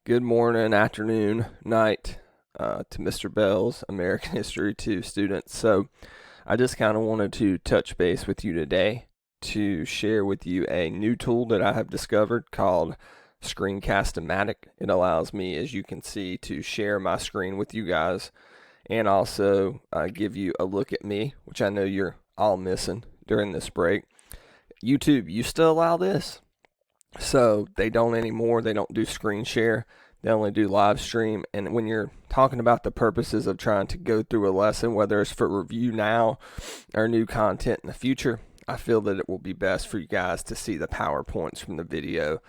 Good morning, afternoon, night to Mr. Bell's American History 2 students. So I just kind of wanted to touch base with you today to share with you a new tool that I have discovered called screencast-o-matic. It allows me, as you can see, to share my screen with you guys and also give you a look at me, which I know you're all missing during this break. YouTube used to allow this. So they don't anymore. They don't do screen share. They only do live stream. And when you're talking about the purposes of trying to go through a lesson, whether it's for review now or new content in the future, I feel that it will be best for you guys to see the PowerPoints from the video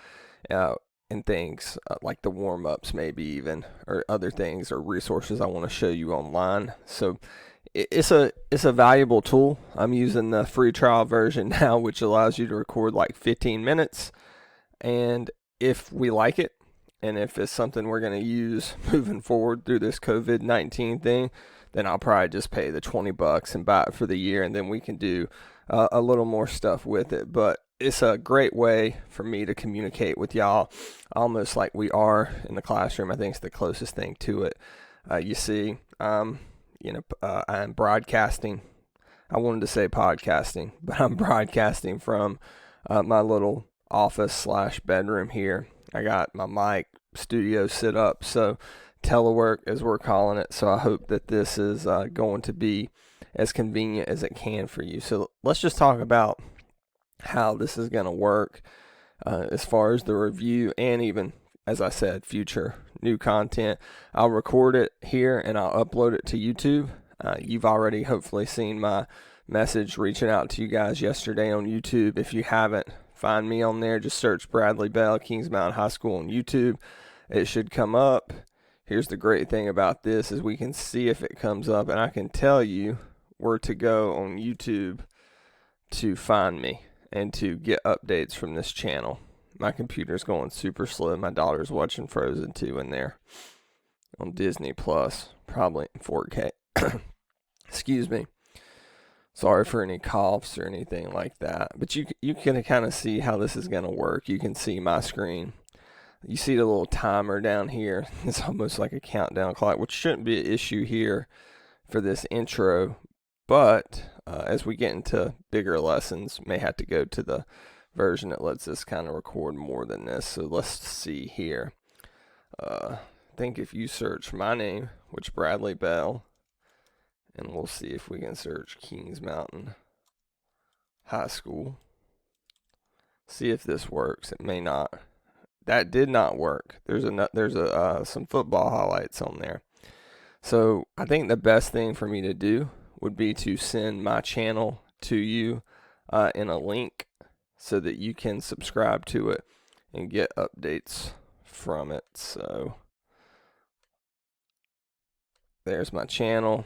and things like the warm-ups maybe even, or other things or resources I want to show you online. So it's a valuable tool. I'm using the free trial version now, which allows you to record like 15 minutes. And if we like it, and if it's something we're going to use moving forward through this COVID-19 thing, then I'll probably just pay the $20 and buy it for the year, and then we can do a little more stuff with it. But it's a great way for me to communicate with y'all, almost like we are in the classroom. I think it's the closest thing to it. You see, I'm broadcasting. I wanted to say podcasting, but I'm broadcasting from my little office/bedroom here. I got my mic studio set up, so telework as we're calling it. So I hope that this is going to be as convenient as it can for you. So let's just talk about how this is going to work as far as the review and even, as I said, future new content. I'll record it here and I'll upload it to YouTube. You've already hopefully seen my message reaching out to you guys yesterday on YouTube. If you haven't, find me on there. Just search Bradley Bell, Kings Mountain High School on YouTube. It should come up. Here's the great thing about this is we can see if it comes up, and I can tell you where to go on YouTube to find me and to get updates from this channel. My computer's going super slow. My daughter's watching Frozen 2 in there on Disney Plus, probably in 4K. Excuse me. Sorry for any coughs or anything like that. But you can kind of see how this is going to work. You can see my screen. You see the little timer down here. It's almost like a countdown clock, which shouldn't be an issue here for this intro. But as we get into bigger lessons, may have to go to the version that lets us kind of record more than this. So let's see here. I think if you search my name, which Bradley Bell, and we'll see if we can search Kings Mountain High School. See if this works. It may not. That did not work. There's some football highlights on there. So I think the best thing for me to do would be to send my channel to you in a link so that you can subscribe to it and get updates from it. So there's my channel.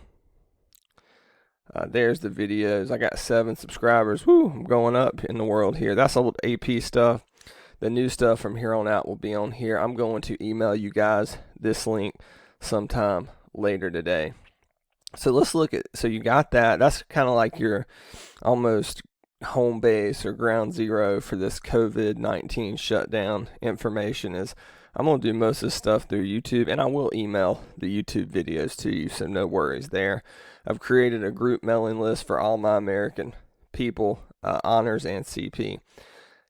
There's the videos. I got 7 subscribers. Woo, I'm going up in the world here. That's old AP stuff. The new stuff from here on out will be on here. I'm going to email you guys this link sometime later today. So let's look at, so you got that. That's kind of like your almost home base or ground zero for this COVID-19 shutdown information. Is I'm going to do most of this stuff through YouTube, and I will email the YouTube videos to you, so no worries there. I've created a group mailing list for all my American people, honors and CP.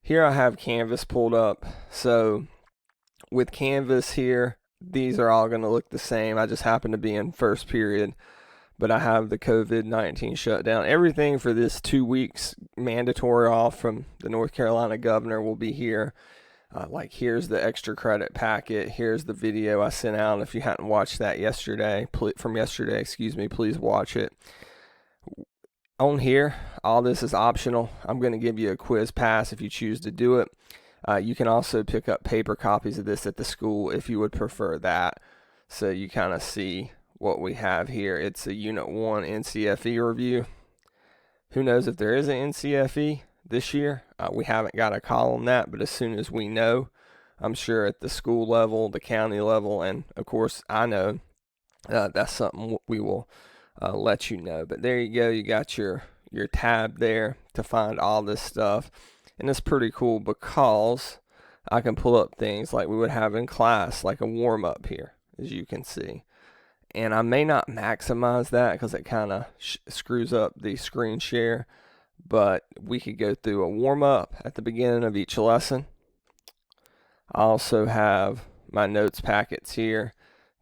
Here I have Canvas pulled up. So with Canvas here, these are all going to look the same. I just happen to be in first period, but I have the COVID-19 shutdown. Everything for this 2 weeks mandatory off from the North Carolina governor will be here. Like here's the extra credit packet. Here's the video I sent out. If you hadn't watched that yesterday, please watch it. On here, all this is optional. I'm going to give you a quiz pass if you choose to do it. You can also pick up paper copies of this at the school if you would prefer that. So you kind of see what we have here. It's a Unit 1 NCFE review. Who knows if there is an NCFE this year? We haven't got a call on that, but as soon as we know, I'm sure at the school level, the county level, and of course I know, that's something we will let you know. But there you go. You got your tab there to find all this stuff. And it's pretty cool because I can pull up things like we would have in class, like a warm-up here, as you can see. And I may not maximize that because it kind of screws up the screen share, but we could go through a warm-up at the beginning of each lesson. I also have my notes packets here.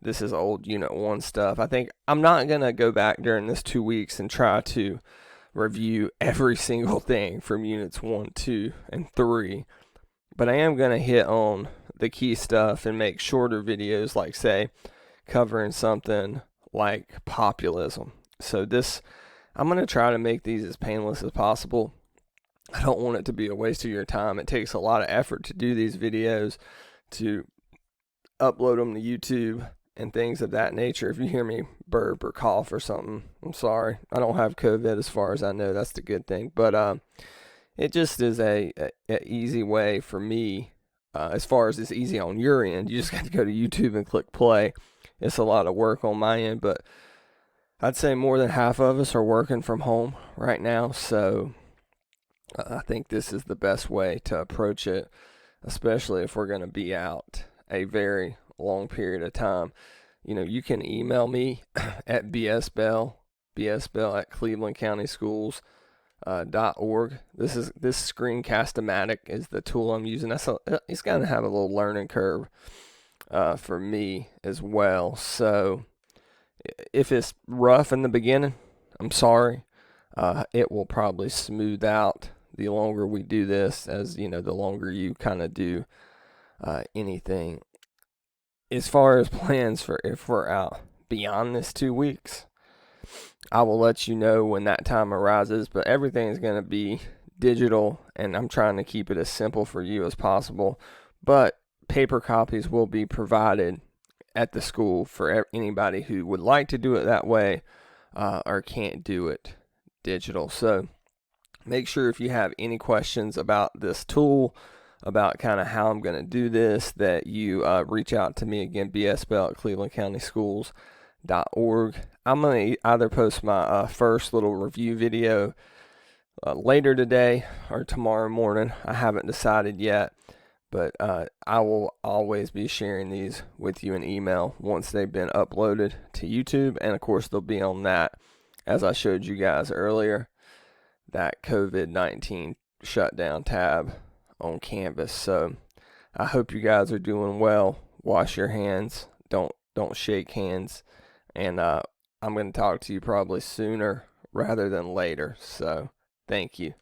This is old Unit 1 stuff. I think I'm not going to go back during this 2 weeks and try to review every single thing from Units 1, 2, and 3. But I am going to hit on the key stuff and make shorter videos, like, say, covering something like populism. So I'm going to try to make these as painless as possible. I don't want it to be a waste of your time. It takes a lot of effort to do these videos, to upload them to YouTube and things of that nature. If you hear me burp or cough or something, I'm sorry. I don't have COVID as far as I know. That's the good thing. But it just is a easy way for me. As far as it's easy on your end, you just got to go to YouTube and click play. It's a lot of work on my end, but I'd say more than half of us are working from home right now. So I think this is the best way to approach it, especially if we're going to be out a very long period of time. You can email me at bsbell@clevelandcountyschools.org. This screencast-o-matic is the tool I'm using. It's going to have a little learning curve for me as well. So if it's rough in the beginning, I'm sorry. It will probably smooth out the longer we do this, as the longer you kind of do anything. As far as plans for if we're out beyond this 2 weeks, I will let you know when that time arises, but everything is going to be digital, and I'm trying to keep it as simple for you as possible. But paper copies will be provided at the school for anybody who would like to do it that way or can't do it digital. So make sure if you have any questions about this tool, about kind of how I'm going to do this, that you reach out to me again, bsbell@clevelandcountyschools.org. I'm going to either post my first little review video later today or tomorrow morning. I haven't decided yet, but I will always be sharing these with you in email once they've been uploaded to YouTube. And of course, they'll be on that, as I showed you guys earlier, that COVID-19 shutdown tab on Canvas. So I hope you guys are doing well. Wash your hands. Don't shake hands. And I'm going to talk to you probably sooner rather than later. So thank you.